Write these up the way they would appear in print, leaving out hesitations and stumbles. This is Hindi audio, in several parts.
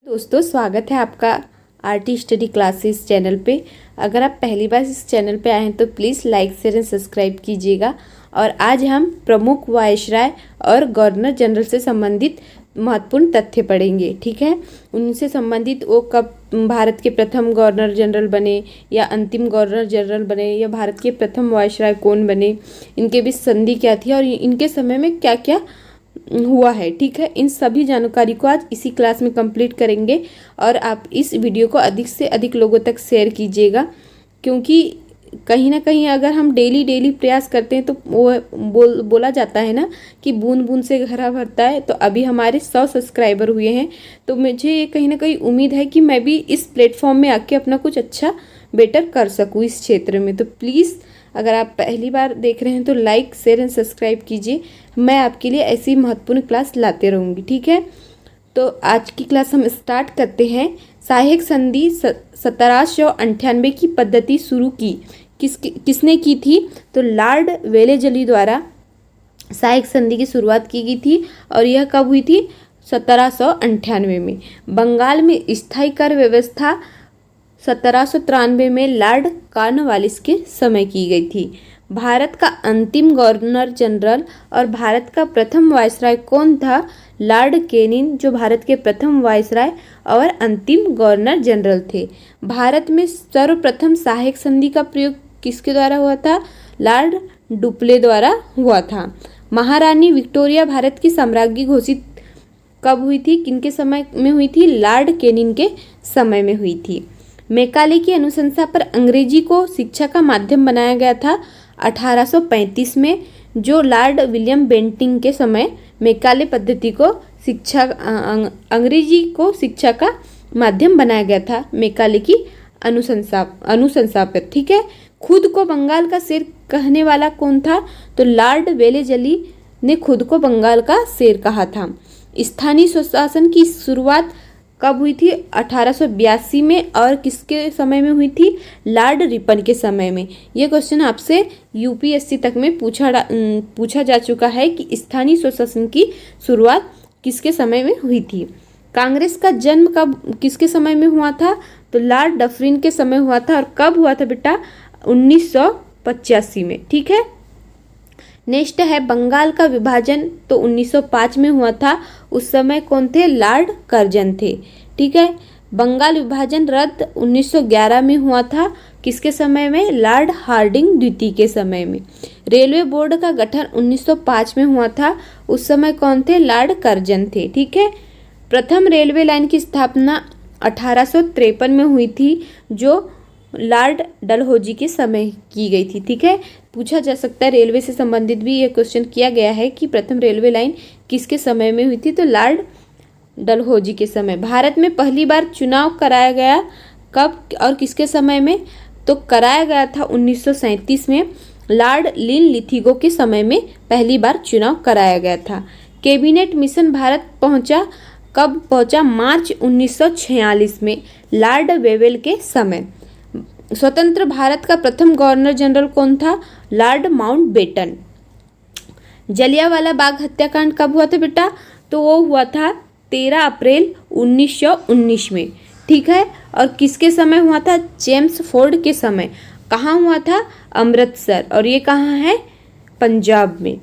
दोस्तों, स्वागत है आपका आरटी स्टडी क्लासेस चैनल पे। अगर आप पहली बार इस चैनल पे आए हैं तो please like share and subscribe कीजिएगा। और आज हम प्रमुख वायसराय और गवर्नर जनरल से संबंधित महत्वपूर्ण तथ्य पढ़ेंगे। ठीक है, उनसे संबंधित वो कब भारत के प्रथम गवर्नर जनरल बने या अंतिम गवर्नर जनरल बने या भारत के प्रथम वायसराय कौन बने, इनके बीच संधि क्या थी और इनके समय में क्या क्या हुआ है। ठीक है, इन सभी जानकारी को आज इसी क्लास में कंप्लीट करेंगे और आप इस वीडियो को अधिक से अधिक लोगों तक शेयर कीजिएगा, क्योंकि कहीं ना कहीं अगर हम डेली प्रयास करते हैं तो वो बोला जाता है ना कि बूंद बूंद से घड़ा भरता है। तो अभी हमारे 100 सब्सक्राइबर हुए हैं, तो मुझे ये कहीं ना कहीं उम्मीद है कि मैं भी इस प्लेटफॉर्म में आके अपना कुछ अच्छा बेटर कर सकूँ इस क्षेत्र में। तो प्लीज़ अगर आप पहली बार देख रहे हैं तो लाइक शेयर एंड सब्सक्राइब कीजिए। मैं आपके लिए ऐसी महत्वपूर्ण क्लास लाते रहूँगी। ठीक है, तो आज की क्लास हम स्टार्ट करते हैं। सहायक संधि 1798 की पद्धति शुरू की किसने की थी? तो लॉर्ड वेलेजली द्वारा सहायक संधि की शुरुआत की गई थी और यह कब हुई थी? 1798 में। बंगाल में स्थायी कर व्यवस्था 1793 में लॉर्ड कॉर्नवालिस के समय की गई थी। भारत का अंतिम गवर्नर जनरल और भारत का प्रथम वायसराय कौन था? लॉर्ड कैनिंग, जो भारत के प्रथम वायसराय और अंतिम गवर्नर जनरल थे। भारत में सर्वप्रथम सहायक संधि का प्रयोग किसके द्वारा हुआ था? लॉर्ड डुप्ले द्वारा हुआ था। महारानी विक्टोरिया भारत की साम्राज्ञी घोषित कब हुई थी? किनके समय में हुई थी? लॉर्ड कैनिंग के समय में हुई थी। मैकाले की अनुशंसा पर अंग्रेजी को शिक्षा का माध्यम बनाया गया था 1835 में, जो लॉर्ड विलियम बेंटिंग के समय मैकाले पद्धति को अंग्रेजी को शिक्षा का माध्यम बनाया गया था मैकाले की अनुशंसा पर। ठीक है, खुद को बंगाल का शेर कहने वाला कौन था? तो लॉर्ड वेलेजली ने खुद को बंगाल का शेर कहा था। स्थानीय स्वशासन की शुरुआत कब हुई थी? 1882 में। और किसके समय में हुई थी? लॉर्ड रिपन के समय में। ये क्वेश्चन आपसे यूपीएससी तक में पूछा जा चुका है कि स्थानीय स्वशासन की शुरुआत किसके समय में हुई थी। कांग्रेस का जन्म कब किसके समय में हुआ था? तो लॉर्ड डफरिन के समय हुआ था। और कब हुआ था बेटा? 1985 में। ठीक है, नेक्स्ट है बंगाल का विभाजन, तो 1905 में हुआ था। उस समय कौन थे? लॉर्ड कर्जन थे। ठीक है, बंगाल विभाजन रद्द 1911 में हुआ था। किसके समय में? लॉर्ड हार्डिंग द्वितीय के समय में। रेलवे बोर्ड का गठन 1905 में हुआ था। उस समय कौन थे? लॉर्ड कर्जन थे। ठीक है, प्रथम रेलवे लाइन की स्थापना 1853 में हुई थी, जो लॉर्ड डलहौजी के समय की गई थी। ठीक है, पूछा जा सकता है, रेलवे से संबंधित भी यह क्वेश्चन किया गया है कि प्रथम रेलवे लाइन किसके समय में हुई थी? तो लॉर्ड डलहौजी के समय। भारत में पहली बार चुनाव कराया गया कब और किसके समय में? तो कराया गया था 1937 में। लॉर्ड लिनलिथिगो के समय में पहली बार चुनाव कराया गया था। कैबिनेट मिशन भारत पहुंचा कब पहुंचा? मार्च 1946 में, लॉर्ड वेवेल के समय। स्वतंत्र भारत का प्रथम गवर्नर जनरल कौन था? Lord Mountbatten. जलियांवाला बाग हत्याकांड कब हुआ था बेटा? तो वो हुआ था 13 अप्रैल 1919 में। ठीक है, और किसके समय हुआ था? जेम्स फोर्ड के समय। कहाँ हुआ था? अमृतसर। और ये कहाँ है? पंजाब में।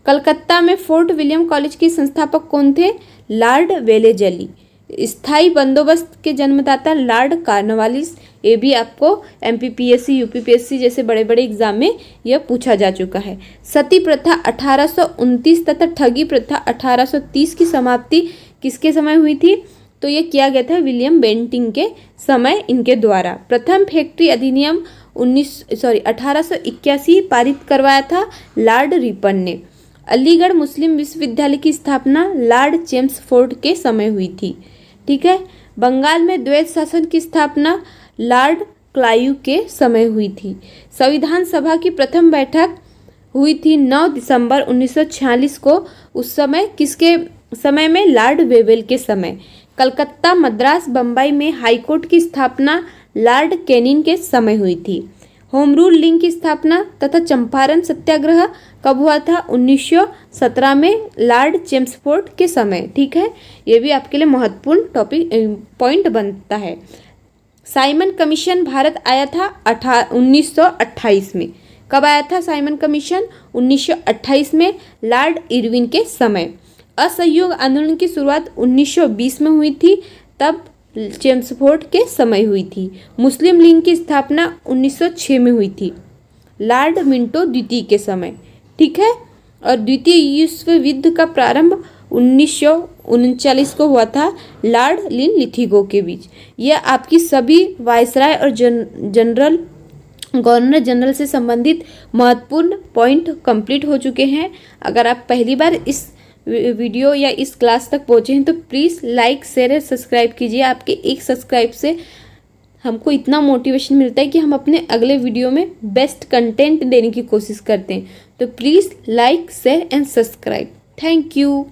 कलकत्ता में फोर्ट विलियम कॉलेज के संस्थापक कौन थे? Lord Wellesley. स्थायी बंदोबस्त के जन्मदाता लॉर्ड कॉर्नवालिस। ये भी आपको एमपीपीएससी यूपीपीएससी जैसे बड़े बड़े एग्जाम में यह पूछा जा चुका है। सती प्रथा 1829 तथा ठगी प्रथा 1830 की समाप्ति किसके समय हुई थी? तो ये किया गया था विलियम बेंटिंग के समय इनके द्वारा। प्रथम फैक्ट्री अधिनियम 1881 पारित करवाया था लॉर्ड रिपन ने। अलीगढ़ मुस्लिम विश्वविद्यालय की स्थापना लॉर्ड चेम्सफोर्ड के समय हुई थी। ठीक है, बंगाल में द्वैत शासन की स्थापना लॉर्ड क्लाइव के समय हुई थी। संविधान सभा की प्रथम बैठक हुई थी 9 दिसंबर 1946 को। उस समय किसके समय में? लॉर्ड वेवेल के समय। कलकत्ता, मद्रास, बम्बई में हाईकोर्ट की स्थापना लॉर्ड कैनिंग के समय हुई थी। होम रूल लीग की स्थापना तथा चंपारण सत्याग्रह कब हुआ था? 1917 में लॉर्ड चेम्सफोर्ड के समय। ठीक है, ये भी आपके लिए महत्वपूर्ण टॉपिक पॉइंट बनता है। साइमन कमीशन भारत आया था 1928 में। कब आया था साइमन कमीशन? 1928 में, लॉर्ड इरविन के समय। असहयोग आंदोलन की शुरुआत 1920 में हुई थी, तब चेम्सफोर्ड के समय हुई थी। मुस्लिम लीग की स्थापना 1906 में हुई थी, लॉर्ड मिंटो द्वितीय के समय। ठीक है, और द्वितीय विश्व युद्ध का प्रारंभ 1939 को हुआ था, लॉर्ड लिनलिथिगो के बीच। यह आपकी सभी वायसराय और गवर्नर जनरल से संबंधित महत्वपूर्ण पॉइंट कंप्लीट हो चुके हैं। अगर आप पहली बार इस वीडियो या इस क्लास तक पहुंचे हैं तो प्लीज़ लाइक शेयर और सब्सक्राइब कीजिए। आपके एक सब्सक्राइब से हमको इतना मोटिवेशन मिलता है कि हम अपने अगले वीडियो में बेस्ट कंटेंट देने की कोशिश करते हैं। तो please like share and subscribe. Thank you.